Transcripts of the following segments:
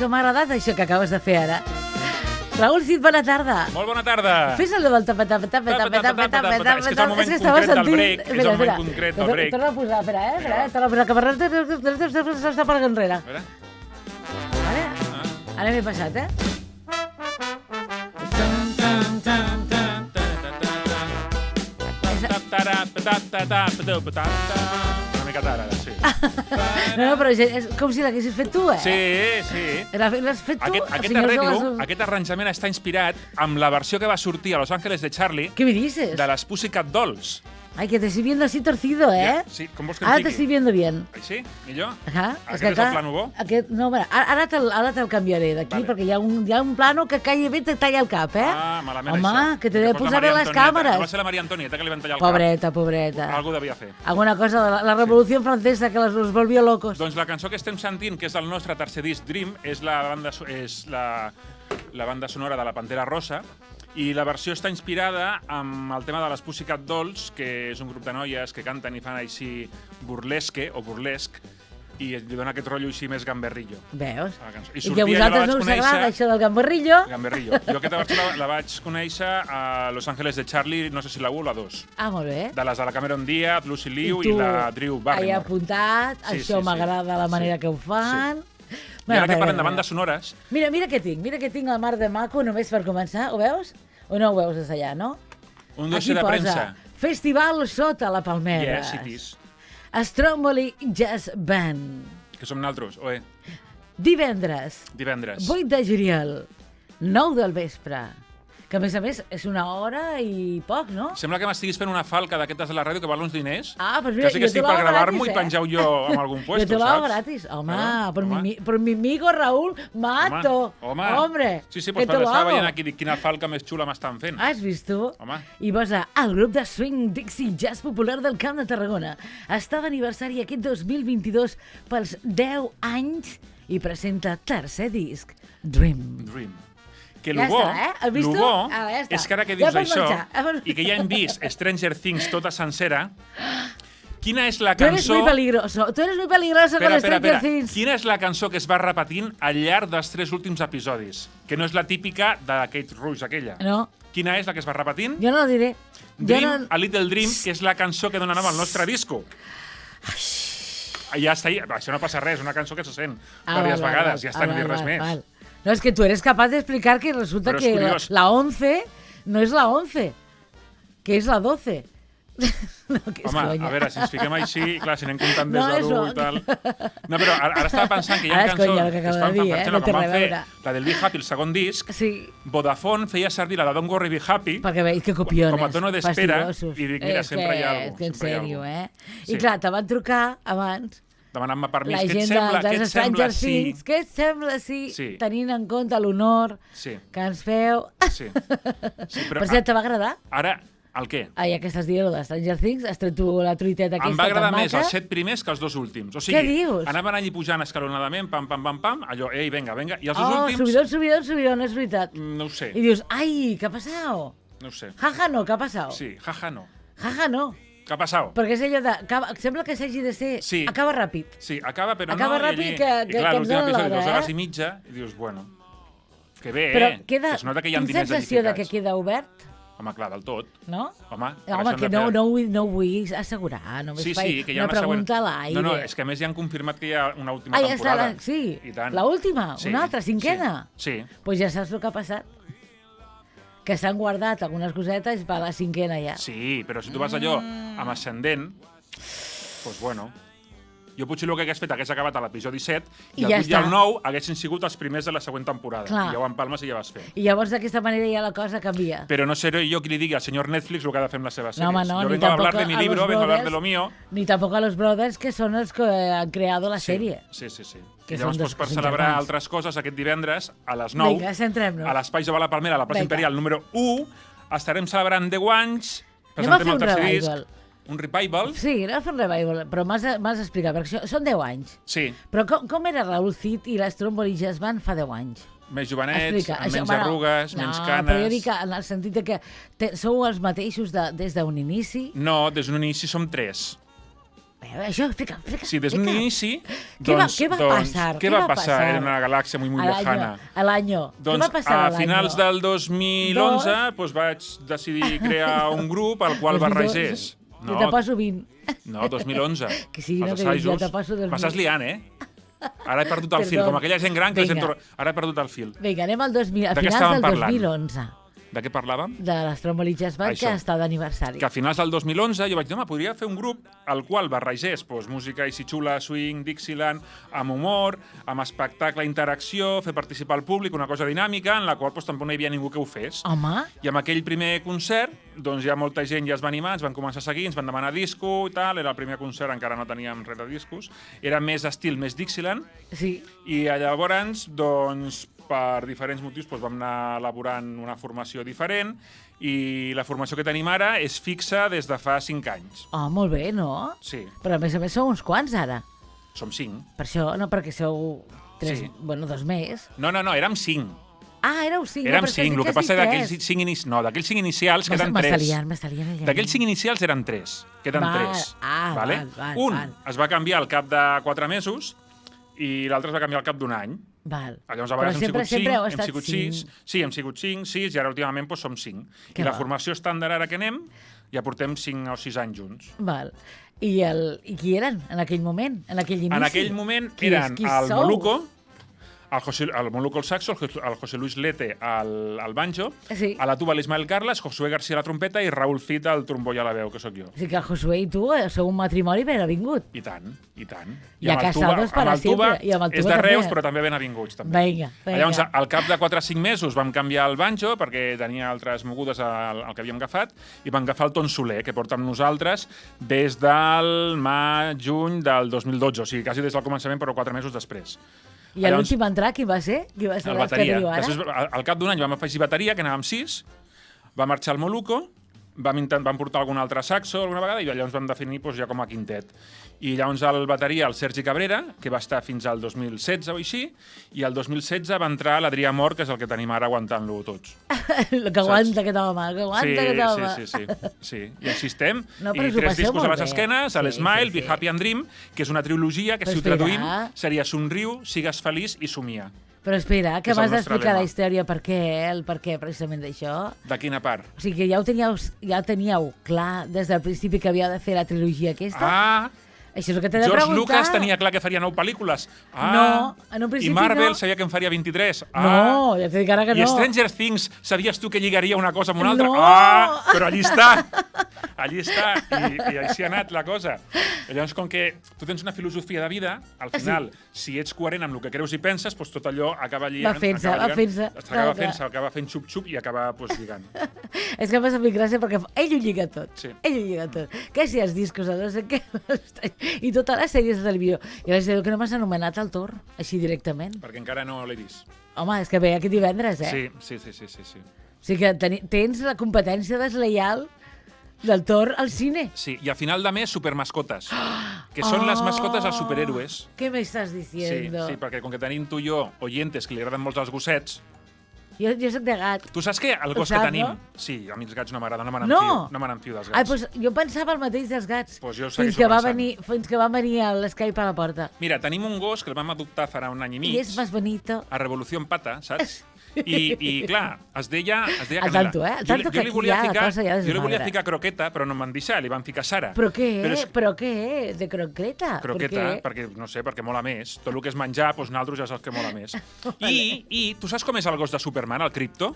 m'ha agradat això que acabes de fer ara. Raül Cid, bona tarda. Molt bona tarda. Fes allò del tapa-tapa-tapa. És que és el moment concret del break. És el moment concret del break. Torna a posar, espera, torna a posar, que per està per enrere. Vale? Ara m'he passat, Una mica tard, ara, sí. No, però és com si l'haguessis fet tu, Sí, sí. L'has fet tu? Aquest arranjament està inspirat amb la versió que va sortir a Los Ángeles de Charlie ¿Qué me dices? de les Pussycat Dolls. Ay, que te estoy viendo así torcido, Sí, com vols que Ahora em te estoy fiqui? viendo bien. Així? Millor? Aquest és el plano bo? No, ara te'l canviaré d'aquí, Vale. perquè hi ha un plano que caigui bé i te talla el cap, Malament Home, això. que te de posar bé les càmeres. No va ser la Maria Antonieta que li van tallar el cap. Pobreta. Algú devia fer. Alguna cosa de la Revolució Francesa que los volvió locos. Doncs la cançó que estem sentint, que és del nostre tercer disc, Dream, és la banda sonora de la Pantera Rosa, i la versió està inspirada amb el tema de les Pussycat Dolls, que és un grup de noies que canten i fan així burlesc, i li dona aquest rotllo així més gamberrillo. Veus? A la cançó. I que a vosaltres no us agrada això del gamberrillo? Gamberrillo. Jo aquesta versió la vaig conèixer a Los Ángeles de Charlie, no sé si la 1 o la 2. Ah, molt bé. De les de la Cameron Diaz, Lucy Liu i la Drew Barrymore. He apuntat, això m'agrada la manera que ho fan. I ara que parlem de bandes sonores... Mira què tinc la mar de maco, només per començar, ho veus? O no ho veus des d'allà, no? Un dossier de premsa. Festival sota la Palmera. Yes, it is. Stromboli Jazz Band. Que som naltros, oe. Divendres. 8 de juliol, 9 del vespre. Que, a més, és una hora i poc, no? Sembla que m'estiguis fent una falca d'aquestes de la ràdio que val uns diners. Doncs mira, que sí que estic per gravar-m'ho i penjar-ho jo en algun puesto, saps? Jo te lo hago gratis. Home, por mi amigo Raúl Mato. Hombre, sí, pues estava veient aquí quina falca més xula m'estan fent. Has vist tu? Home. I posa el grup de swing Dixie Jazz popular del Camp de Tarragona. Està d'aniversari aquest 2022 pels 10 anys i presenta tercer disc, Dream. Que el bo és que ara que dius això i que ja hem vist Stranger Things tota sencera, quina és la cançó... Tu eres muy peligroso con Stranger Things. Quina és la cançó que es va repetint al llarg dels 3 últims episodis? Que no és la típica de Kate Rouge, aquella. No. Quina és la que es va repetint? Jo no ho diré. Dream, A Little Dream, que és la cançó que dona nom al nostre disco. Ja està, això no passa res, una cançó que se sent diverses vegades, ja està, no dir res més. No, es que tú eres capaz de explicar que resulta que la 11 no es la 11, que es la 12. No, home, a veure, si ens fiquem així, clar, si anem comptant des de l'1 i tal... No, però ara estava pensant que hi ha cançons que es fan, per exemple, com van fer la del Be Happy, el segon disc, Vodafone feia servir la de Don't Worry Be Happy com a tono d'espera, i dic, mira, sempre hi ha algú. En sèrio, I clar, te van trucar abans demanant-me permís, la gent dels Stranger Things, què et sembla si tenint en compte l'honor que ens feu... Per cert, te va agradar? Ara, el què? Ja que estàs dient de Stranger Things, has tret tu la truiteta aquesta. Em va agradar més els 7 primers que els 2 últims. O sigui, què dius? Anaven allí pujant escalonadament, pam, allò, ei, venga, i els 2 últims... Subidón, és veritat. No ho sé. I dius, ai, què ha passat? No ho sé. Jaja, no, què ha passat? Sí, jaja, no. Jaja, no. Què ha passat? Perquè és allò de... Sembla que s'hagi de ser... Acaba ràpid. Sí, acaba, però acaba no. Ràpid, que ens dona l'hora, 2 hores i mitja, i dius, bueno, que bé, però queda... que es nota que hi ha diners tens sensació de que queda obert? Home, clar, del tot. No? Home, que no ho vull assegurar, només faig una pregunta a l'aire. No, és que a més ja han confirmat que hi ha una última temporada. Sí, l'última, una altra, cinquena? Sí. Doncs ja saps el que ha passat. Que s'han guardat algunes cosetes per la cinquena ja. Sí, però si tu vas allò amb ascendent, doncs bueno... Jo potser el que hagués fet hagués acabat a l'episodi 7 i el 8 i el 9 haguessin sigut els primers de la següent temporada. I ja ho empalmes i ja vas fer. I llavors d'aquesta manera ja la cosa canvia. Però no seré jo qui li digui al senyor Netflix el que ha de fer amb les seves sèries. No, yo vengo a hablar de mi libro, vengo a hablar de lo mío. Ni tampoc a los brothers, que són els que han creat la sèrie. Sí. I llavors, per celebrar altres coses, aquest divendres, a les 9, vinga, centrem-nos. A l'Espai Jove la Palmera, a la plaça Imperial número 1, estarem celebrant 10 anys, presentem el tercer disc. Un revival? Sí, anem a fer un revival, però m'has d'explicar, perquè són 10 anys. Sí. Però com era Raül Cid i l'Stromboli Jazz Band fa 10 anys? Més jovenets, amb menys arrugues, menys canes... No, però jo dic en el sentit que sou els mateixos des d'un inici? No, des d'un inici som 3. Això, explica. Sí, des d'un inici, què va passar? Què va passar en una galàxia muy lejana? A l'any. Què va passar a l'any? A finals del 2011 vaig decidir crear un grup al qual barregés. Jo te poso 20. No, 2011. Que sí, no, que jo te poso 2000. M'estàs liant, Ara he perdut el fil, com aquella gent gran que ara he perdut el fil. Vinga, anem a finals del 2011. De què parlàvem? De l'Stromboli Jazz Band, que està d'aniversari. Que a finals del 2011 jo vaig dir, podria fer un grup al qual barregés música així xula, swing, Dixieland, amb humor, amb espectacle, interacció, fer participar el públic, una cosa dinàmica, en la qual tampoc no hi havia ningú que ho fes. Home! I amb aquell primer concert, ja molta gent ja es va animar, ens van començar a seguir, ens van demanar disco i tal, era el primer concert, encara no teníem res de discos, era més estil, més Dixieland, sí. I llavors, per diferents motius vam anar elaborant una formació diferent i la formació que tenim ara és fixa des de fa 5 anys. Molt bé, no? Sí. Però a més sou uns quants ara. Som 5. Per això, no, perquè sou 3, 2 més. No, érem 5. Éreu 5. Érem 5, el que passa és d'aquells 5 inicials queden 3. M'estalien. D'aquells 5 inicials eren 3, queden 3. Un es va canviar al cap de 4 mesos i l'altre es va canviar al cap d'un any. Llavors a vegades hem sigut 6. Sí, hem sigut 5, 6 i ara últimament som 5. I la formació estàndard ara que anem ja portem 5 o 6 anys junts. I qui eren en aquell moment, en aquell inici? En aquell moment eren el Moluco, el Moluco al saxo, el José Luis Lete al banjo, a la tuba l'Ismael Carles, Josué García a la trompeta i Raúl Cid al trombó i a la veu, que sóc jo. O sigui que el Josué i tu sou un matrimoni ben avingut. I tant, i tant. I a casados para sempre. És de Reus, però també ben avinguts. Vinga. Llavors, al cap de 4 o 5 mesos vam canviar el banjo perquè tenia altres mogudes al que havíem agafat i vam agafar el Ton Soler, que porta amb nosaltres des del juny del 2012, o sigui, quasi des del començament, però 4 mesos després. I l'últim a entrar, qui va ser? El bateria. Després, al cap d'un any vam afegir bateria, que anàvem 6, va marxar el Moluco, vam portar algun altre saxo alguna vegada i llavors vam definir ja com a quintet. I llavors el bateria, el Sergi Cabrera, que va estar fins al 2016 o així, i el 2016 va entrar l'Adrià Mort, que és el que tenim ara aguantant-lo tots. Que aguanta aquest home, que aguanta aquest home. Sí. I així estem. I 3 discos a les esquenes, l'Smile, Be Happy and Dream, que és una trilogia que, si ho traduïm, seria Somriu, Sigues feliç i Somia. Però espera, que m'has d'explicar la història, el per què precisament d'això. De quina part? O sigui que ja teníeu clar des del principi que havia de fer la trilogia aquesta? Això és el que t'he de preguntar. George Lucas tenia clar que faria 9 pel·lícules. No, en un principi no. I Marvel sabia que en faria 23. No, ja t'he dit ara que no. I Stranger Things, sabies tu que lligaria una cosa amb una altra? No. Però allí està. Allí està. I així ha anat la cosa. Llavors, com que tu tens una filosofia de vida, al final, si ets coherent amb el que creus i penses, doncs tot allò acaba lligant. Acaba fent xup-xup i acaba lligant. És que m'ha sabut gràcia perquè ell ho lliga tot. Ell ho lliga tot. Que si els discos, no sé què... I totes les sèries de televisió. I ara sé que no m'has anomenat el Tor, així directament. Perquè encara no l'he vist. Home, és que ve aquest divendres, Sí. O sigui que tens la competència deslleial del Tor al cine. Sí, i a final de mes, supermascotes, que són les mascotes dels superhéroes. Què m'estàs diciendo? Sí, perquè com que tenim tu i jo oyentes que li agraden molts els gossets... Jo soc de gat. Tu saps què? El gos que tenim... No? Sí, a mi els gats no m'agraden, no me n'enfio dels gats. Doncs jo pensava el mateix dels gats. Pues jo segueixo pensant. Fins que va venir l'Skype a la porta. Mira, tenim un gos que el vam adoptar farà un any i mig. I és més bonito. A Revolució en Pata, saps? I clar, es deia Canela. Al tanto, eh? Al tanto que aquí ja la cosa ja desmadra. Jo li volia ficar croqueta, però no em van deixar, li van ficar Sara. Però què? De croqueta? Croqueta, perquè, no sé, perquè mola més. Tot el que és menjar, doncs nosaltres ja saps que mola més. I tu saps com és el gos de Superman, el Krypto?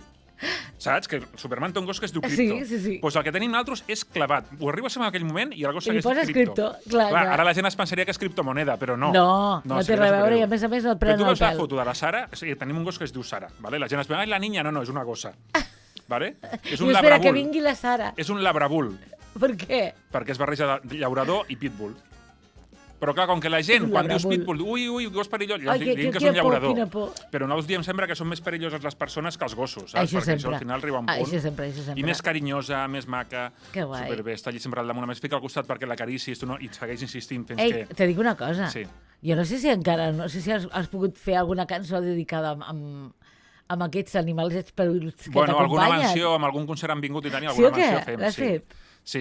Saps? Que Superman té un gos que es diu Krypto. Sí. Doncs el que tenim nosaltres és clavat. Ho arribes en aquell moment i el gos segueix Krypto. Clar, ara la gent es pensaria que és criptomoneda, però no. No té res a veure i a més no et prenen el pèl. Però tu veus la foto de la Sara, tenim un gos que es diu Sara. La gent es pensa, la niña, no, és una gossa. És un labrabull. Espera, que vingui la Sara. És un labrabull. Per què? Perquè es barreja de llaurador i pitbull. Però clar, com que la gent, quan dius pitbull, ui, gos perillós, diem que és un llaurador. Però nosaltres diem sempre que són més perilloses les persones que els gossos, saps? Perquè això al final arriba a un punt. Això sempre. I més carinyosa, més maca. Que guai. Superbé, està allí sempre al damunt. A més, fica al costat perquè l'acaricis i et segueix insistint fins que... Te dic una cosa. Sí. Jo no sé si has pogut fer alguna cançó dedicada amb aquests animals peluts que t'acompanyen. Alguna menció, amb algun concert han vingut i tenia alguna menció fem. L'has fet? Sí,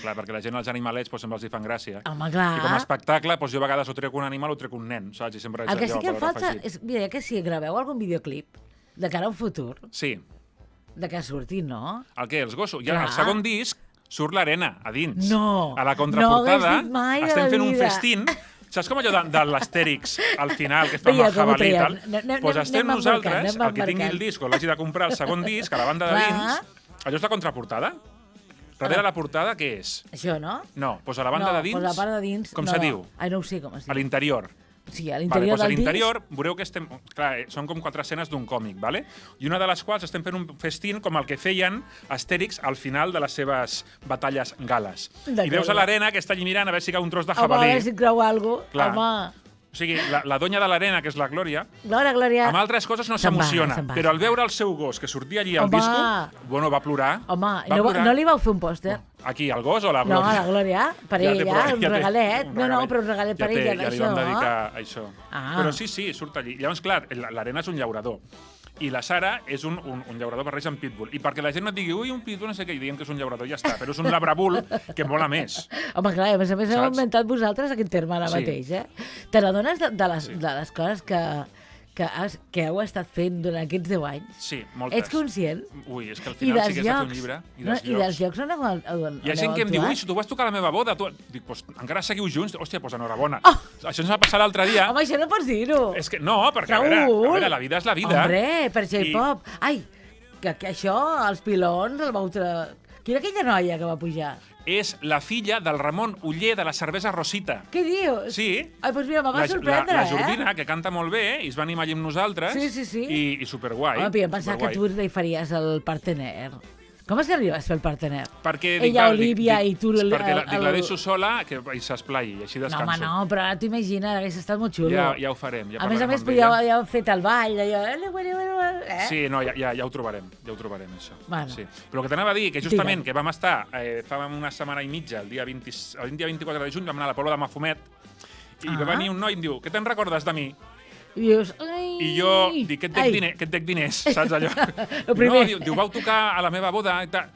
clar, perquè la gent als animalets sempre els hi fan gràcia. Home, clar. I com a espectacle, jo a vegades o trec un animal o trec un nen, saps? I sempre el que sí que em falta és, mira, que si graveu algun videoclip de cara a un futur, sí. De que surti, no? El què? Els gossos? Ja al segon disc surt l'arena a dins. No. A la contraportada mai estem fent un festín. Saps com allò de l'Astèrix al final, que es fa amb el jabalí i tal? Doncs estem nosaltres, el que tingui el disc o l'hagi de comprar el segon disc, a la banda de dins, allò és la contraportada. Darrere la portada, què és? Això, no? No, doncs a la banda de dins... No, doncs a la part de dins... Com se diu? No ho sé com es diu. A l'interior. Sí, a l'interior del disc... A l'interior, veureu que estem... Clar, són com 4 escenes d'un còmic, ¿vale? I una de les quals estem fent un festín com el que feien Astèrix al final de les seves batalles gales. I veus a l'arena que està allí mirant a veure si cau un tros de jabalí. Home, a veure si creu alguna cosa. Home... O sigui, la donya de l'arena, que és la Glòria, Glòria, amb altres coses no s'emociona, però al veure el seu gos que sortia allí al disco, bueno, va plorar. Home, no li vau fer un pòster? Aquí, el gos o la Glòria? No, a la Glòria, per ella, un regalet. No, però un regalet per ella, d'això. Ja li vam dedicar a això. Però sí, surt allí. Llavors, clar, l'arena és un llaurador. I la Sara és un llaurador barreja amb pitbull. I perquè la gent no et digui, ui, un pitbull, no sé què, i diguem que és un llaurador, ja està. Però és un labrabull que mola més. Home, clar, a més heu inventat vosaltres aquest terme ara mateix, eh? Te n'adones de les coses que heu estat fent durant aquests 10 anys? Sí, moltes. Ets conscient? Ui, és que al final sí que has de fer un llibre. I dels llocs on aneu a hi ha gent que em diu, ui, si tu vas tocar a la meva boda, dic, doncs encara seguiu junts? Hòstia, doncs enhorabona. Això ens va passar l'altre dia. Home, això no pots dir-ho. És que no, perquè a veure, la vida és la vida. Hombre, per J-pop. Ai, que això, els pilons, el vau... Quina aquella noia que va pujar? És la filla del Ramon Uller de la cervesa Rosita. Què dius? Sí. Ai, doncs mira, me va sorprendre, La Jordina, que canta molt bé, i es va animar allà amb nosaltres. Sí. I superguai. Home, però em pensava que tu li faries el partener. Com és que li vas fer el partener? Perquè ella, Olivia, i tu... Perquè la deixo sola i s'esplai, i així descanso. No, home, no, però ara t'ho imagina, hauria estat molt xulo. Ja ho farem, ja parlarem amb ella. A més, ja heu fet el ball, allò... Sí, no, ja ho trobarem, això. Bueno. Sí. Però el que t'anava a dir, que justament que vam estar fa una setmana i mitja, el dia 24 de juny, vam anar a la Pobla de Mafumet, i va venir un noi i em diu, què te'n recordes de mi? I dius, ai... I jo dic, què et dec diners, saps allò? No, diu, vau tocar a la meva boda i tal.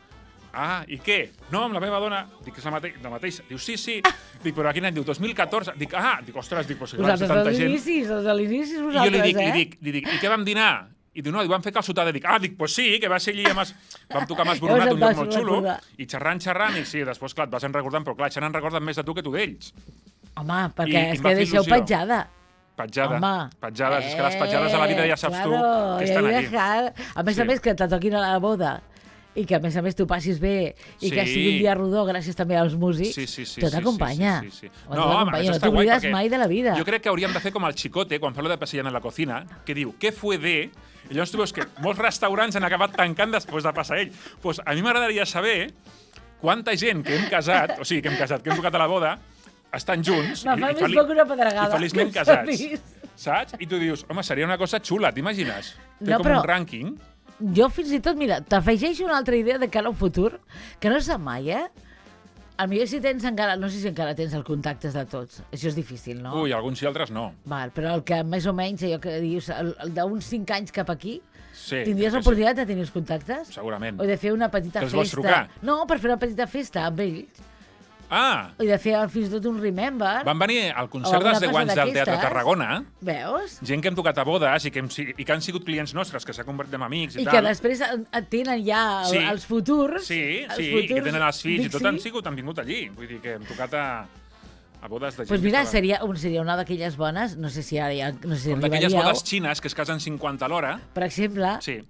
Ah, i què? No, amb la meva dona. Dic, és la mateixa. Diu, sí. Dic, però a quin any? Diu, 2014. Dic, ostres, dic, però si va ser tanta gent. Els de l'inicis, vosaltres, I jo li dic, i què vam dinar? I diu, no, vam fer calçotada. Dic, pues sí, que va ser allí, vam tocar amb Esboronat, un lloc molt xulo, i xerrant, i sí, després, clar, et vas recordant, però clar, això n'han recordat més de tu que tu d'ells. Home, perquè és que deixeu petjada. Petjades, és que les petjades de la vida ja saps tu que estan aquí. A més que te toquin a la boda i que a més tu passis bé i que sigui un dia rodó gràcies també als músics, tot t'acompanya. No t'oblides mai de la vida. Jo crec que hauríem de fer com el Chicote, quan parlo de Passeant en la cocina, que diu, què fue de... I llavors tu veus que molts restaurants han acabat tancant després de passar ell. Doncs a mi m'agradaria saber quanta gent que hem casat, que hem tocat a la boda, estan junts i feliçment casats, saps? I tu dius, home, seria una cosa xula, t'imagines? Fer com un rànquing. Jo fins i tot, mira, t'afegeixo una altra idea de cara al futur, que no es sap mai, Potser si tens encara, no sé si encara tens els contactes de tots, això és difícil, no? Ui, alguns sí, altres no. Però el que més o menys, allò que dius, d'uns 5 anys cap aquí, sí, tindries l'oportunitat de tenir els contactes? Segurament. O de fer una petita festa. Que els vols trucar? No, per fer una petita festa amb ells. I de fer fins i tot un remember. Van venir al concert dels 10 anys del Teatre Tarragona. Veus? Gent que hem tocat a bodes i que han sigut clients nostres, que s'ha convertit en amics i tal. I que després tenen ja els futurs. Sí, i que tenen els fills i tot han vingut allí. Vull dir que hem tocat a bodes de gent. Doncs mira, seria una d'aquelles bones, no sé si ara ja... Com d'aquelles bodes xines que es casen 50 a l'hora. Per exemple. Sí.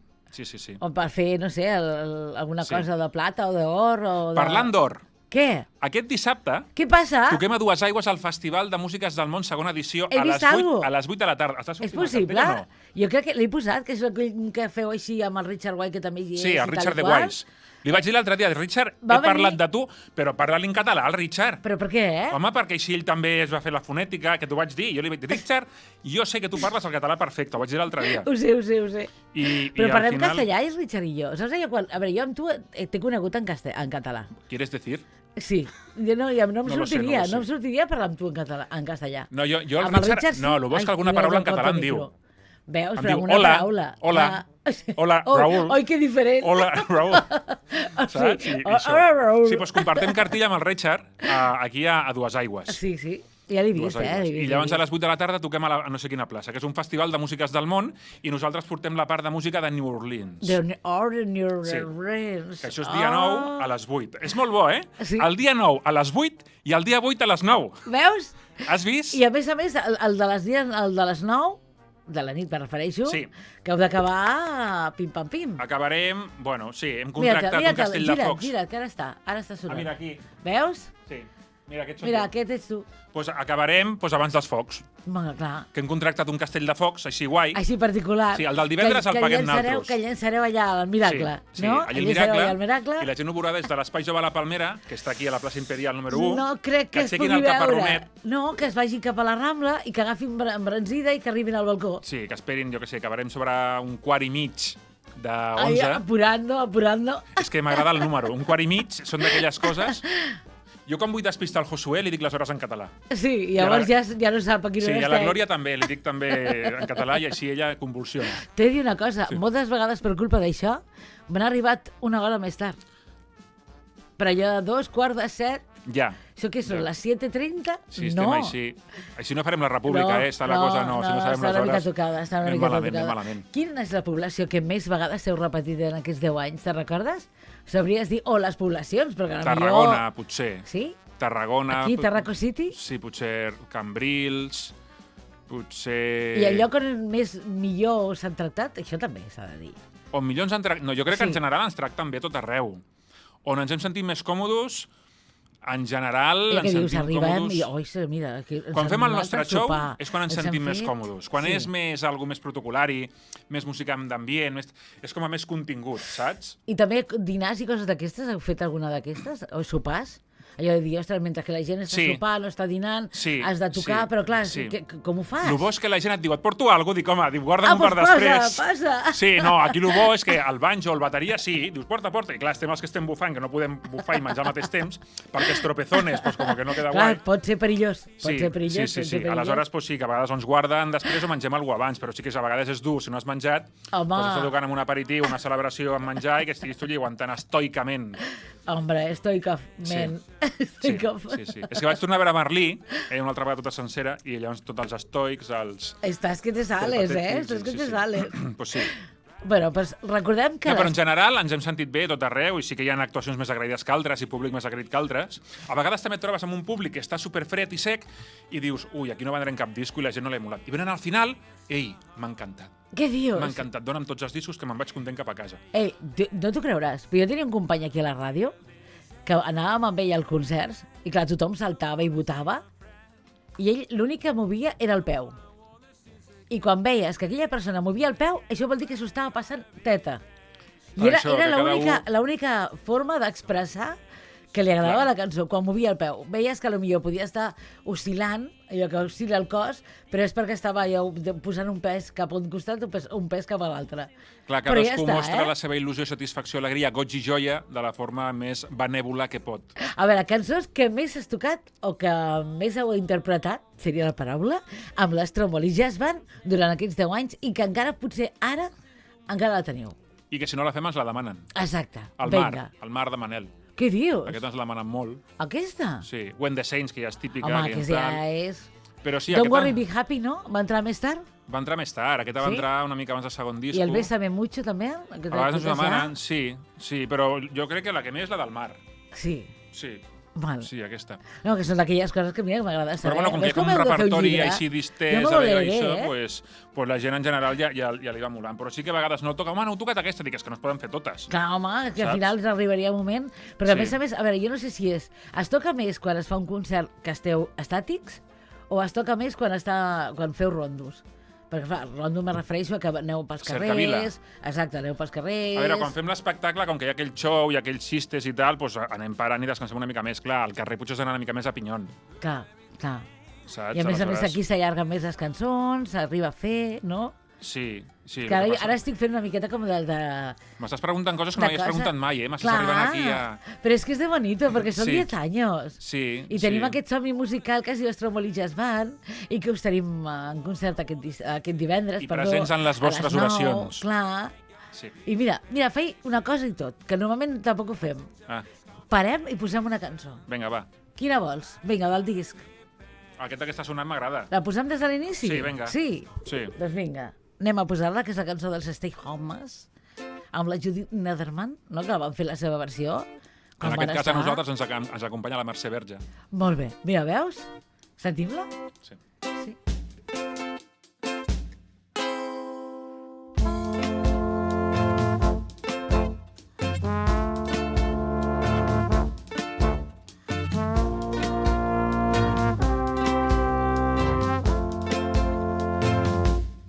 O per fer, no sé, alguna cosa de plata o d'or. Parlant d'or. Què? Aquest dissabte... Què passa? Toquem a Dues Aigües al Festival de Músiques del Món, segona edició, a les 8 de la tarda. És possible? Jo crec que l'he posat, que és aquell que feu així amb el Richard White, que també hi és. Sí, el Richard de Weiss. Li vaig dir l'altre dia, Richard, he parlat de tu, però parla-li en català, el Richard. Però per què? Home, perquè així ell també es va fer la fonètica, que t'ho vaig dir. Jo li vaig dir, Richard, jo sé que tu parles el català perfecte, ho vaig dir l'altre dia. Ho sé. Però parlem castellà, és Richard i jo. Saps allò quan... A veure, jo amb tu t'he conegut en català. ¿Quieres decir? Sí. Jo no em sortiria parlar amb tu en castellà. No, jo el Richard... No, el bo és que alguna paraula en català em diu. Veus, em però diu, amb una paraula. Hola, Raül. Oi, que diferent. Hola, Raül. Saps? Hola, Raül. Sí, doncs compartim cartilla amb el Richard aquí a Dues Aigües. Sí, sí. Ja l'he vist, I llavors a les 8 de la tarda toquem a no sé quina plaça, que és un festival de músiques del món, i nosaltres portem la part de música de New Orleans. De New Orleans. Que això és dia 9 a les 8. És molt bo, eh? Sí. El dia 9 a les 8 i el dia 8 a les 9. Veus? Has vist? I a més, el de les 9, de la nit me refereixo, Sí. que heu d'acabar pim-pam-pim. Acabarem... Bueno, sí, hem contractat un castell de focs. Gira't, que ara està sonant. Mira aquí. Veus? Sí. Mira, aquest Mira, aquest ets tu. Pues acabarem abans dels focs. Bueno, clar. Que hem contractat un castell de focs, així guai. Així particular. Sí, el del divendres el paguem nosaltres. Que llençareu allà al Miracle, sí, no? allà al Miracle, i la gent ho veurà des de l'Espai Jove a la Palmera, que està aquí a la plaça Imperial número 1. No crec que es pugui veure. No, que es vagin cap a la Rambla i que agafin embranzida i que arribin al balcó. Sí, que esperin, jo què sé, acabarem sobre 1:15 de 11. Ai, apurando. És que m'agrada el número. 1:15 són d'aquelles coses... Jo quan vull despistar el Josué li dic les hores en català. Sí, llavors ja no sap a quina hora estem. Sí, i a la Glòria també, li dic també en català i així ella convulsiona. T'he de dir una cosa, moltes vegades per culpa d'això m'han arribat una hora més tard. Per allò de 2:15. Ja. Això què són, les 7:30? Sí, estem així. Així no farem la república, Està la cosa, no. Si no sabem les hores... Està una mica tocada. Malament. Quina és la població que més vegades heu repetit en aquests 10 anys? Te'n recordes? Sabries dir, o les poblacions, però que Tarragona, potser. Sí? Tarragona... Aquí, Tarraco City? Sí, potser Cambrils, potser... I el lloc on millor s'han tractat, això també s'ha de dir. On millor ens han tractat... No, jo crec que en general ens tracten bé a tot arreu. On ens hem sentit més còmodes, en general ens sentim còmodes... Mira, quan fem el nostre show és quan ens sentim més còmodes. Quan és més algo més protocolari, més música d'ambient, és com a més contingut, saps? I també dinars i coses d'aquestes, heu fet alguna d'aquestes? O sopars? Allò de dir, ostres, mentre que la gent està sopant o està dinant, has de tocar, però clar, com ho fas? El bo és que la gent et diu, et porto alguna cosa? Dic, home, guarda'm per després. Passa. Sí, no, aquí el bo és que el banjo o el bateria dius, porta. I clar, estem els que estem bufant, que no podem bufar i menjar al mateix temps, perquè els tropezones, com que no queda guai. Clar, pot ser perillós. Sí. Aleshores, sí, que a vegades ens guarden després o mengem alguna abans, però sí que a vegades és dur, si no has menjat, estàs tocant amb un aperitiu, una celebració amb menjar i que estiguis tu allà aguantant estoicament. Hombre, estoicament. Sí. És que vaig tornar a veure Merlí, una altra vegada tota sencera, i llavors tots els estoics, Estàs que te sales, Estàs que te sales. Pues sí. Bueno, pues recordem que... No, però en general ens hem sentit bé tot arreu, i sí que hi ha actuacions més agraïdes que altres, i públic més agraït que altres. A vegades també et trobes amb un públic que està superfred i sec, i dius, aquí no vendrem cap disco i la gent no l'ha emulat. I venen al final, m'ha encantat. Què dius? M'ha encantat, dona'm tots els discos que me'n vaig content cap a casa. No t'ho creuràs, però jo tenia un company aquí a la ràdio que anàvem amb ell al concerts i clar, tothom saltava i votava i ell l'únic que movia era el peu. I quan veies que aquella persona movia el peu, això vol dir que s'ho estava passant teta. I era l'única forma d'expressar que li agradava la cançó, quan movia el peu. Veies que potser podia estar oscil·lant, allò que oscil·la el cos, però és perquè estava posant un pes cap a un costat, un pes cap a l'altre. Clar, cadascú mostra la seva il·lusió, satisfacció, alegria, goig i joia de la forma més benèvola que pot. A veure, cançons que més has tocat o que més heu interpretat, seria la paraula, amb l'Stromboli Jazz Band durant aquests 10 anys i que encara, potser ara, encara la teniu. I que si no la fem ens la demanen. Exacte, vinga. El Mar de Manel. Què dius? Aquesta ens la demanen molt. Aquesta? Sí. When the Saints, que ja és típica. Home, que ja és... Però sí, Don't Worry Be Happy, no? Va entrar més tard? Va entrar més tard. Aquesta va entrar una mica abans del segon disco. I el Bésame Mucho, també? A vegades ens ho demanen, sí, però jo crec que la que més és la del Mar. Sí. Sí. Val. Sí, aquesta. No, que són d'aquelles coses que m'agrada saber. Però bueno, com que hi ha un repertori així distès, pues la gent en general ja li va molant. Però sí que a vegades no toca, home, no heu tocat aquesta, dic, és que no es poden fer totes. Clar, home, que al final arribaria un moment. Però a més, a veure, jo no sé si es toca més quan es fa un concert que esteu estàtics o es toca més quan feu rondos? Perquè, clar, rondo me refereixo a que aneu pels carrers... Exacte, aneu pels carrers... A veure, quan fem l'espectacle, com que hi ha aquell show i aquells xistes i tal, doncs anem parant i descansem una mica més. Clar, al carrer potser s'ha d'anar una mica més a pinyon. Clar. Saps? I a més aquí s'allarguen més les cançons, s'arriba a fer, no? Sí. Ara estic fent una miqueta com del de... M'estàs preguntant coses que no m'havies preguntat mai, M'estàs arribant aquí a... Però és que és de bonito, perquè són 10 anys. Sí. I tenim aquest somni musical que es diu Stromboli Jazz Band i que us tenim en concert aquest divendres. I presents en les vostres oracions. Clar. Sí. I mira, faig una cosa i tot, que normalment tampoc ho fem. Parem i posem una cançó. Vinga, va. Quina vols? Vinga, del disc. Aquesta que està sonant m'agrada. La posem des de l'inici? Sí, vinga. Sí? Doncs vinga, anem a posar-la, que és la cançó dels Stay Homes, amb la Judith Nederman, no? Que van fer la seva versió. En aquest cas a nosaltres ens acompanya la Mercè Verge. Molt bé. Mira, veus? Sentim-la? Sí.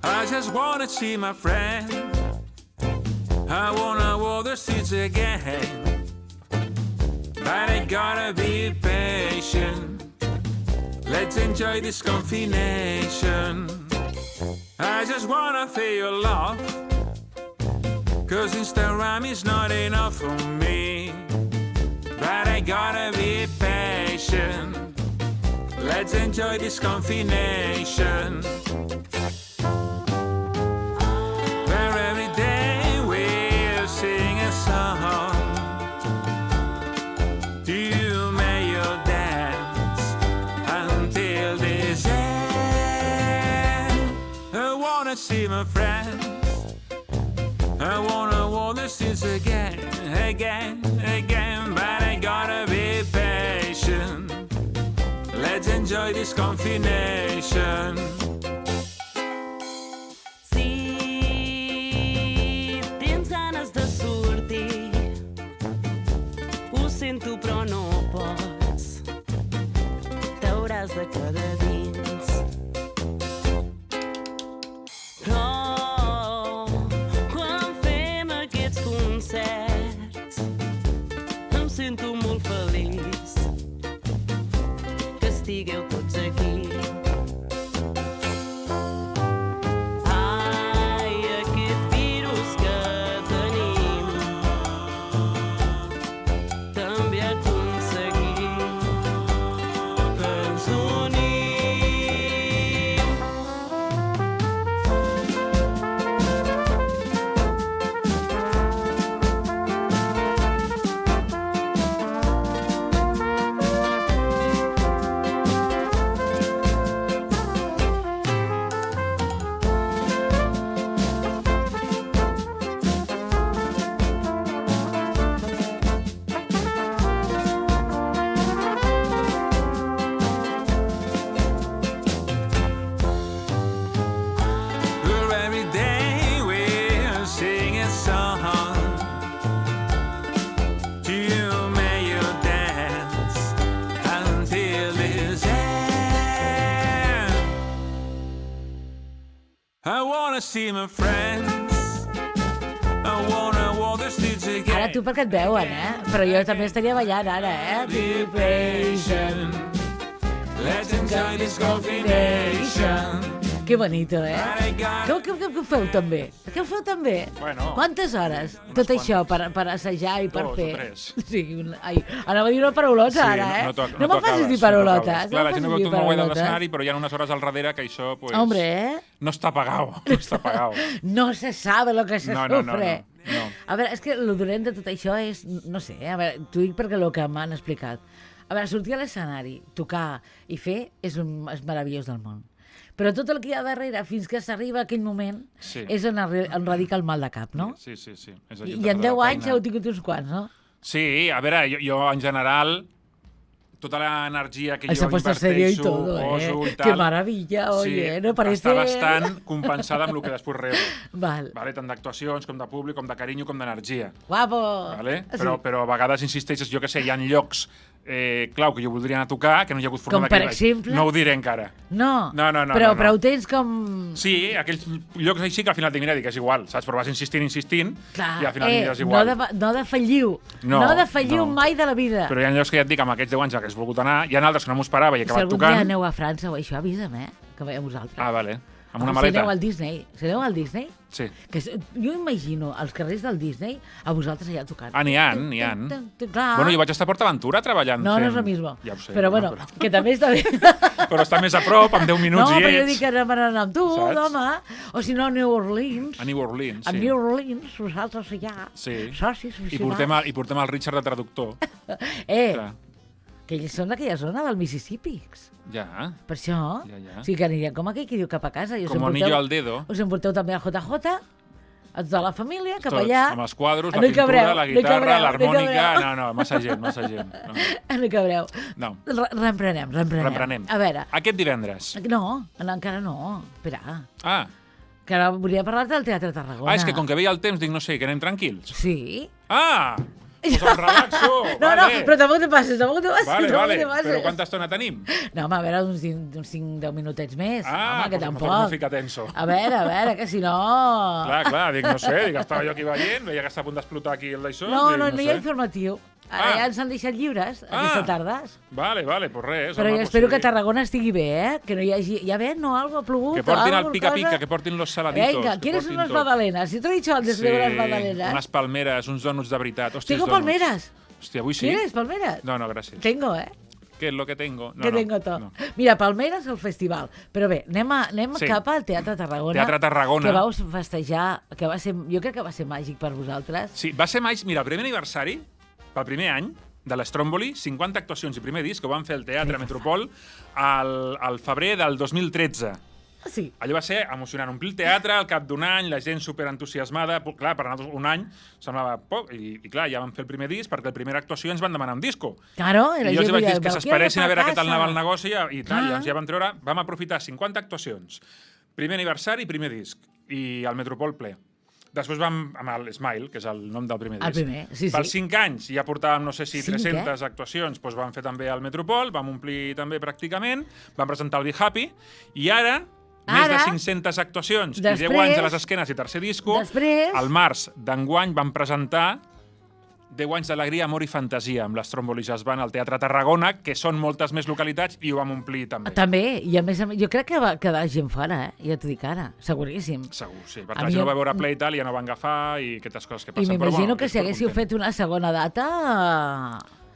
I just wanna see my friend. I wanna walk the streets again. But I gotta be patient. Let's enjoy this confination. I just wanna feel your love, 'cause Instagram is not enough for me. But I gotta be patient. Let's enjoy this confination. See my friends, I wanna walk the streets again, but I gotta be patient. Let's enjoy this confination. Si tens ganes de sortir, ho sento però no pots, t'hauràs de quedar dins. Sento molt feliç que estigueu tots aquí. Ai, aquest virus que tenim també aconseguim que ens unim. See my friends, I wanna walk the streets again. Ara tu perquè et veuen, Però jo també estaria ballant ara, Be patient. Let's enjoy this confination. Que bonito, Què ho feu també? Què ho feu també? Bueno. Quantes hores? Tot això per assajar i per 2 fer? o 3. Sí, anava a dir una paraulota ara, No me'n facis dir paraulotes. Clar, la gent no veu tot molt guai de l'escenari, però hi ha unes hores al darrere que això, pues... Hombre, no està pagado, no està pagado. No se sabe lo que se sufre. No. A veure, és que el dolent de tot això és, no sé, a veure, t'ho dic perquè el que m'han explicat. A veure, sortir a l'escenari, tocar i fer és meravellós del món. Però tot el que hi ha darrere, fins que s'arriba a aquell moment, és on radica el mal de cap, no? Sí. I en 10 anys heu tingut uns quants, no? Sí, a veure, jo en general, tota l'energia que jo inverteixo, poso i tal... Que maravilla, oye, no parece... Està bastant compensada amb el que després rebo. Vale, tant d'actuacions, com de públic, com de carinyo, com d'energia. Guapo! Però a vegades insisteixes, jo que sé, hi ha llocs clau que jo voldria anar a tocar, que no hi ha hagut forma com per exemple? No ho diré encara. No, però ho tens com... Sí, aquells llocs així que al final dic, mira, és igual, saps? Però vas insistint, clar, i al final és igual. No defalliu. No defalliu mai de la vida. Però hi ha llocs que ja et dic, amb aquests 10 anys que has volgut anar, hi ha altres que no m'ho esperava i he acabat tocant. Si algun dia aneu a França o això, avisa'm, que veieu vosaltres. Ah, vale. amb una maleta. Si aneu al Disney? Sí. Jo imagino els carrers del Disney a vosaltres allà tocant. N'hi ha. Bueno, jo vaig estar a PortAventura treballant. No és el mismo. Ja ho sé. Però bueno, que també està bé. Però està més a prop, amb 10 minuts i ets. No, però jo dic que anem anant amb tu, home. O si no, a New Orleans. A New Orleans, sí. A New Orleans, nosaltres allà. Sí. Socis, I portem el Richard de traductor. Que ells són d'aquella zona del Mississippi. Ja. Per això. Ja. O sigui que anirem com aquell que diu cap a casa. Com anillo al dedo. Us en porteu també a JJ, a tota la família, cap tots, allà. Amb els quadros, la pintura, la guitarra, l'harmònica... No, massa gent. No hi cabreu. No. Reemprenem. A veure. Aquest divendres. No, encara no. Espera. Que ara volia parlar del Teatre Tarragona. És que com que veia el temps, dic, no sé, que anem tranquils. Sí. Pues em relaxo. No, però tampoc te passes. Vale. Però quanta estona tenim? No, home, a veure, uns 5-10 minutets més. Home, que tampoc. No fica tenso. A veure, que si no... Clar, dic, no sé, estava jo aquí veient, veia que està a punt d'explotar aquí el d'això. No hi ha informatiu. Ara ja ens han deixat lliures, aquesta tarda. Vale, pues res. Però jo espero que Tarragona estigui bé, que no hi hagi... Ja ves, no, algo ha plogut. Que portin el pica-pica, que portin los saladitos. Venga, ¿quieres unas magdalenas? Si te he dicho antes de unas magdalenas. Unas palmeras, uns donuts de veritat. Tengo palmeras. Hòstia, avui sí. ¿Quieres palmeras? No, gràcies. Tengo, ¿Qué es lo que tengo? Que tengo tot. No. Mira, Palmeres al festival. Però bé, anem cap al Teatre Tarragona. Teatre Tarragona. Que vau festejar, que va ser, jo crec que va ser màgic per vosaltres. Sí, va ser màgic. Mira, el primer aniversari, pel primer any, de l'Stromboli, 50 actuacions i primer disc que ho van fer al Teatre Metropol al febrer del 2013. Sí. Allò va ser emocionant. Omplir el teatre al cap d'un any, la gent superentusiasmada. Clar, per nosaltres un any semblava poc. I clar, ja vam fer el primer disc perquè la primera actuació ens van demanar un disco. Claro, I jo els vaig dir que s'esperessin a veure què tal anava el negoci i tal. Llavors ja vam treure, vam aprofitar 50 actuacions. Primer aniversari, primer disc. I al Metropol ple. Després vam amb el Smile, que és el nom del primer disc. El primer, sí. Pels 5 anys ja portàvem, no sé si 300 actuacions, doncs vam fer també al Metropol, vam omplir també pràcticament, vam presentar el Be Happy, i ara, més de 500 actuacions i 10 anys a les esquenes i tercer disco, al març d'enguany vam presentar 10 anys d'alegria, amor i fantasia amb l'Stromboli Jazz Band al Teatre Tarragona, que són moltes més localitats i ho vam omplir també. També, i a més jo crec que va quedar gent fora, ja t'ho dic ara, seguríssim. Segur, sí, perquè la gent no va veure Play i tal, ja no van agafar i aquestes coses que passen. I m'imagino que si haguéssiu fet una segona data...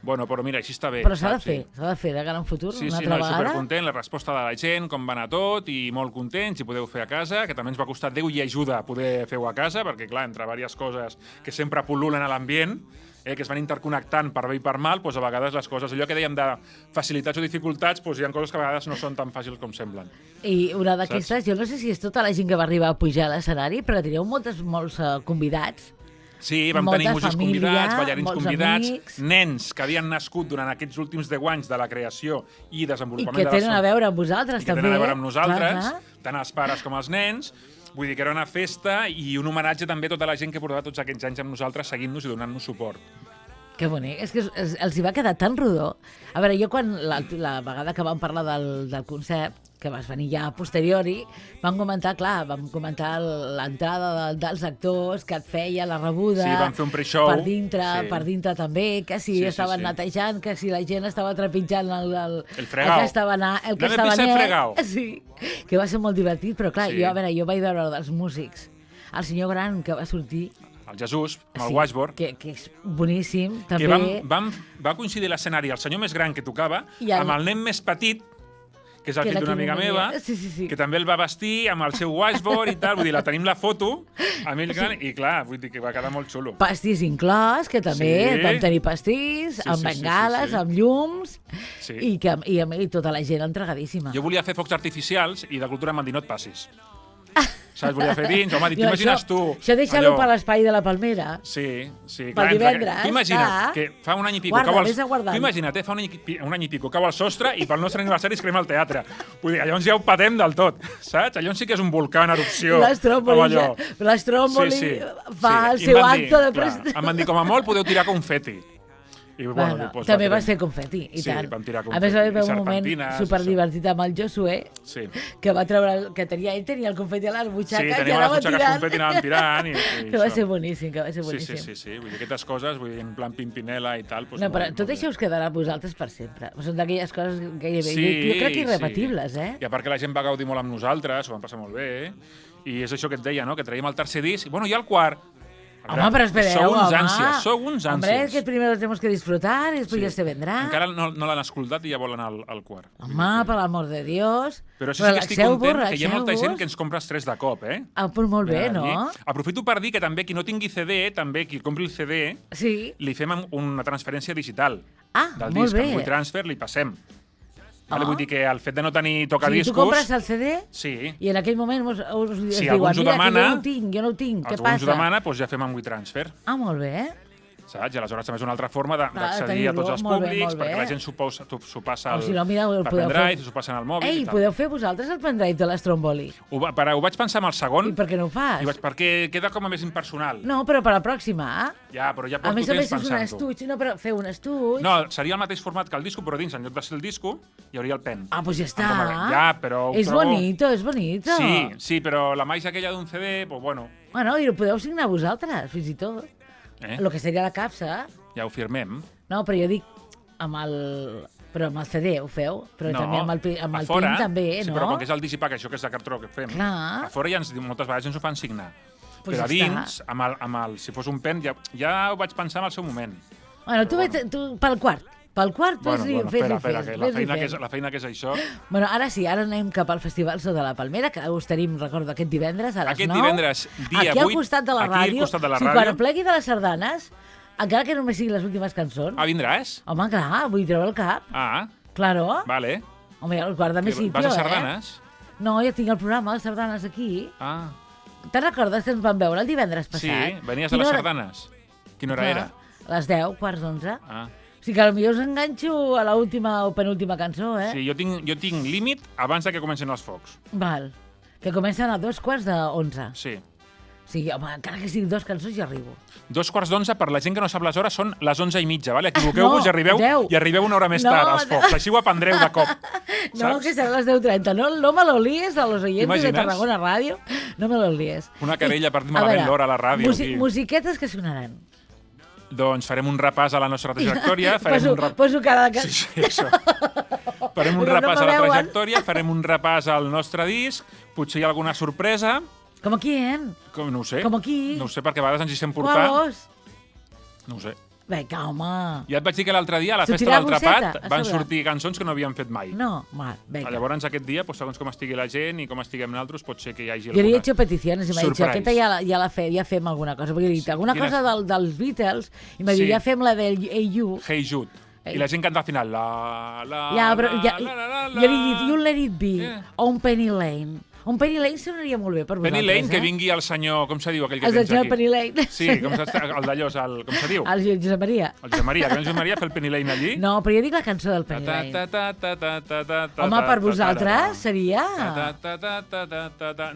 Bueno, però mira, així està bé. Però s'ha de fer, de cara en futur, una altra vegada. Sí, supercontent, la resposta de la gent, com va anar tot, i molt contents, i podeu fer a casa, que també ens va costar Déu i ajuda poder fer-ho a casa, perquè, clar, entre diverses coses que sempre pol·lulen a l'ambient, que es van interconnectant per bé i per mal, doncs a vegades les coses, allò que dèiem de facilitats o dificultats, doncs hi ha coses que a vegades no són tan fàcils com semblen. I una d'aquestes, jo no sé si és tota la gent que va arribar a pujar a l'escenari, però teniu molts convidats. Sí, vam tenir músics convidats, ballarins convidats, nens que havien nascut durant aquests últims 10 anys de la creació i desenvolupament de la... I que tenen a veure amb vosaltres, també. I que tenen a veure amb nosaltres, tant els pares com els nens. Vull dir que era una festa i un homenatge també a tota la gent que portava tots aquests anys amb nosaltres, seguint-nos i donant-nos suport. Que bonic, és que els hi va quedar tan rodó. A veure, jo quan la vegada que vam parlar del concert, que vas venir ja a posteriori, vam comentar l'entrada dels actors, que et feia la rebuda... Sí, vam fer un pre-show. Per dintre també, que si estaven netejant, que si la gent estava trepitjant el fregau. El que estava net. Sí, que va ser molt divertit, però clar, jo vaig veure dels músics. El senyor gran que va sortir... El Jesús, amb el Washboard. Que és boníssim, també. Que va coincidir l'escenari el senyor més gran que tocava amb el nen més petit, que és el fill d'una amiga meva, que també el va vestir amb el seu washboard i tal. Vull dir, tenim la foto amb ell gran i clar, vull dir que va quedar molt xulo. Pastís inclòs, que també vam tenir pastís, amb bengales, amb llums, i tota la gent entregadíssima. Jo volia fer focs artificials i de cultura m'han dit no et passis. Saps? Volia fer dins, home, t'imagines tu... Això deixa-ho per l'espai de la Palmera. Sí, per divendres. Tu imagina't que fa un any i pico... Tu imagina't, fa un any i pico, cau al sostre i pel nostre aniversari es crema el teatre. Vull dir, llavors ja ho patem del tot, saps? Llavors sí que és un volcà en erupció. L'Stromboli fa el seu acte de presentació. Em van dir, com a molt podeu tirar confeti. I, bueno, també va ser confeti, i tant. Vam tirar confeti. A més, va haver un moment superdivertit amb el Josué, que va treure, ell tenia el confeti a les butxaques i anava tirant. Sí, tenia les butxaques confeti i anàvem tirant. Que va ser boníssim, Sí. Vull dir, aquestes coses, en plan Pimpinela i tal... No, però tot això us quedarà a vosaltres per sempre. Són d'aquelles coses gairebé, jo crec que irrepetibles, I a part que la gent va gaudir molt amb nosaltres, ho vam passar molt bé, i és això que et deia, no? Que traiem el tercer disc, i bueno, hi ha el quart. Home, però espereu, Sou uns ànsies. Hombre, que primero tenemos que disfrutar y después ya se vendrá. Encara no l'han escoltat i ja volen al quart. Home, per l'amor de Dios. Però això sí que estic content, que hi ha molta gent que ens compra els 3 de cop, eh? Pues molt bé, no? Aprofito per dir que també qui no tingui CD, també qui compri el CD, li fem una transferència digital del disc. Amb WeTransfer li passem. Vale, vull dir que el fet de no tenir tocadiscos... Si tu compres el CD i en aquell moment us diuen, mira, que jo no ho tinc, què passa? Si algú ens ho demana, doncs ja fem amb WeTransfer. Molt bé. Saps? I aleshores també és una altra forma d'accedir a tots els públics, perquè la gent s'ho passa al pendrive, s'ho passen al mòbil i tal. Podeu fer vosaltres el pendrive de l'Stromboli. Ho vaig pensar amb el segon. I per què no ho fas? Perquè queda com a més impersonal. No, però per la pròxima. Ja, però ja porto temps pensant-ho. A més és un estuig. No, però feu un estuig. No, seria el mateix format que el disco, però dins, en lloc de ser el disco, hi hauria el pen. Doncs ja està. Ja, però... És bonito, és bonito. Sí, però la màgia aquella d'un CD, doncs bueno... Bueno, i ho podeu signar vosaltres, fins i tot. El que seria la capsa. Ja ho firmem. No, però jo dic però amb el CD ho feu, però també amb el PIN també, no? Sí, però com que és el Digipack, això que és de cartró que fem, a fora ja moltes vegades ens ho fan signar. Però a dins, si fos un pen, ja ho vaig pensar en el seu moment. Bueno, tu pel quart. Pel quart, espera, la feina que és això... Bueno, ara sí, ara anem cap al Festival So de la Palmera, que us tenim, recordo, aquest divendres a les 9. Aquest divendres, dia 8, aquí al costat de la ràdio. Quan plegui de les sardanes, encara que només siguin les últimes cançons... Vindràs? Home, clar, vull treure el cap. Claro. Vale. Home, guarda més sitio, Vas a sardanes? No, ja tinc el programa de sardanes aquí. Te'n recordes que ens vam veure el divendres passat? Sí, venies a les sardanes. Quina hora era? A les 10, quarts d'11. O sigui que potser us enganxo a l'última o penúltima cançó, eh? Sí, jo tinc límit abans de que comencin els focs. Val. Que comencen a 11:15. Sí. Sí, home, encara que siguin 2 cançons ja arribo. 11:15, per la gent que no sap les hores, són les 11:30, vale? Equivoqueu-vos i arribeu una hora més tard als focs. Així ho aprendreu de cop. No, que serà les 10:30. No me lo líes a los oyentes de Tarragona Ràdio. No me lo líes. Una querella per dir malament l'hora a la ràdio. Musiquetes que sonaran. Doncs farem un repàs a la nostra trajectòria. Poso cara de... Sí, això. Farem un repàs a la trajectòria, farem un repàs al nostre disc, potser hi ha alguna sorpresa. Com a quién? No ho sé. Com a qui? No ho sé, perquè a vegades ens hi sent portar. No ho sé. Vinga, home. Ja et vaig dir que l'altre dia, a la festa del Trapat, van sortir cançons que no havíem fet mai. No, vinga. Llavors, aquest dia, segons com estigui la gent i com estiguem nosaltres, pot ser que hi hagi alguna... Jo li he hecho peticiones i m'ha dit, aquesta ja fem alguna cosa. Perquè he dit, alguna cosa dels Beatles, i m'ha dit, ja fem la del Hey You. Hey Jude. I la gent canta al final, jo li he dit, i un Let It Be, o un Penny Lane. Un Penny Lane sonaria molt bé per vosaltres, Penny Lane, que vingui el senyor... Com se diu aquell que tens aquí? El senyor Penny Lane. Sí, el d'allò, com se diu? El Josep Maria. El Josep Maria, que el Josep Maria fa el Penny Lane allí? No, però jo dic la cançó del Penny Lane. Home, per vosaltres seria...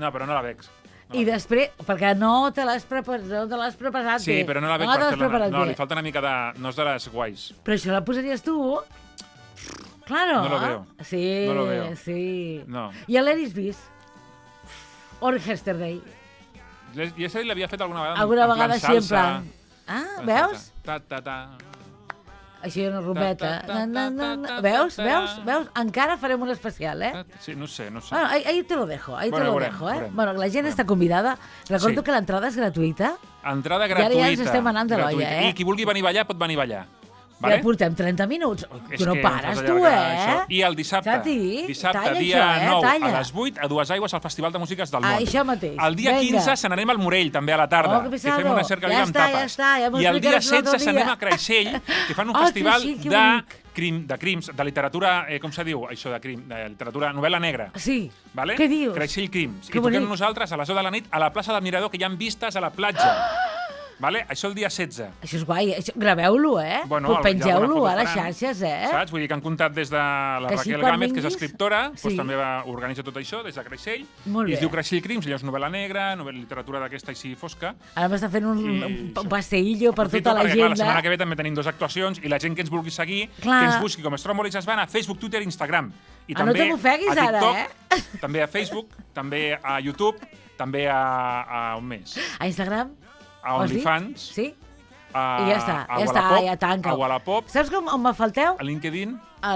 No, però no la veig. I després, perquè no te l'has preparat bé. Sí, però no la veig perquè li falta una mica de... No és de les guais. Però això la posaries tu? Claro. No lo veo. Sí, no lo veo. Sí. No. I a l'Eris Bis? O Yesterday? Yesterday l'havia fet alguna vegada. Alguna vegada així en plan... Veus? Així una rompeta. Veus? Encara farem un especial, eh? Sí, no sé. Bueno, ahí te lo dejo, Bueno, la gent està convidada. Recordo que l'entrada és gratuïta. Entrada gratuïta. I ara ja ens estem anant de l'olla, eh? I qui vulgui venir a ballar, pot venir a ballar. Ja portem 30 minuts. Tu no pares, tu, eh? I el dissabte, dia 9, a les 8, a Dues Aigües, al Festival de Músiques del Món. Això mateix. El dia 15 se n'anem al Morell, també a la tarda, que fem una cercavila amb tapes. I el dia 16 se n'anem a Creixell, que fan un festival de crims, de literatura, com se diu això de crim, de literatura, novel·la negra. Sí. Què dius? Creixell Crims. I toquem nosaltres a les 10 de la nit a la plaça del Mirador, que hi ha vistes a la platja. Vale? Això el dia 16. Això és guai. Graveu-lo, Bueno, pengeu-lo a les xarxes, Saps? Vull dir que han comptat des de la Que Raquel quan Gámez, que és vinguis, escriptora, sí. doncs també organitza tot això, des de Creixell. Molt I es bé. diu Creixell Crims, llavors novel·la negra, literatura d'aquesta així fosca. Ara m'està fent un I- passeillo per Aprofito tota la perquè, clar, gent. la setmana que ve també tenim 2 actuacions i la gent que ens vulgui seguir, Clar. que ens busqui com Stromboli es van a Facebook, Twitter i Instagram. I No te m'ofeguis a ara, TikTok, també a Facebook, també a YouTube, també a on més? A Instagram? A Ho has dit? OnlyFans, Sí? a, I ja està, a ja està, Wallapop, ja tanca. a Wallapop, Saps on me falteu? a LinkedIn. A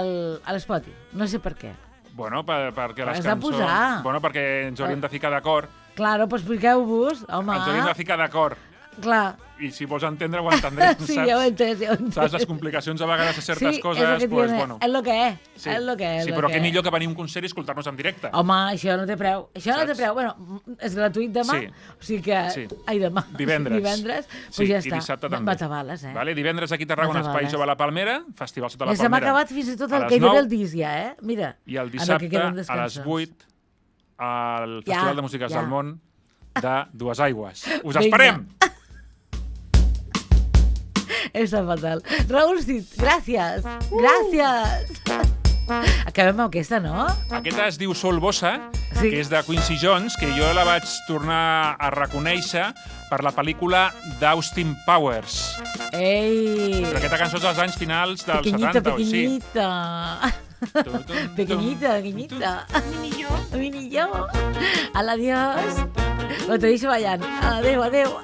l'Spotify. No sé per què. Bueno, perquè les Has de cançons... posar. Bueno, perquè ens hauríem de ficar d'acord. Claro, doncs fiqueu-vos, home. Ens hauríem de ficar d'acord. Clar. I si vols entendre, ho entendrem, Sí, saps? ja ho he entès, ja ho he entès. Saps les complicacions a vegades de certes sí, coses, és lo que pues, tiene. bueno. És lo que és. Sí, És lo que és. sí, lo però que què és. millor que venir a un concert i escoltar-nos en directe. Home, això no té preu. Això no té Saps? preu. Bueno, és gratuït demà, Sí. o sigui que... Sí. Ai, demà. Divendres. Divendres, Sí, doncs ja i està. dissabte també. Matabales, Vale? Divendres aquí a Tarragona, Espai Matabales. Jove a la Palmera, Festival Sota la Se m'ha Palmera. acabat fins i tot a el les que hi ve 9, el disc ja, Mira. I el en que dissabte queden a les descansos. 8 al Ja, Festival de Músiques ja. del Món de Dues Aigües. Us Vinga. esperem! Està fatal. Raül Cid, gràcies. Gràcies. Acabem amb aquesta, no? Aquesta es diu Sol Bossa, Sí. que és de Quincy Jones, que jo la vaig tornar a reconèixer per la pel·lícula d'Austin Powers. Ei. Però aquesta cançó és dels anys finals dels Pequeñita, 70, oi? Sí. pequeñita. Pequeñita, pequeñita. Minillo. Al adiós. Lo te deixo ballant. Adéu, adéu.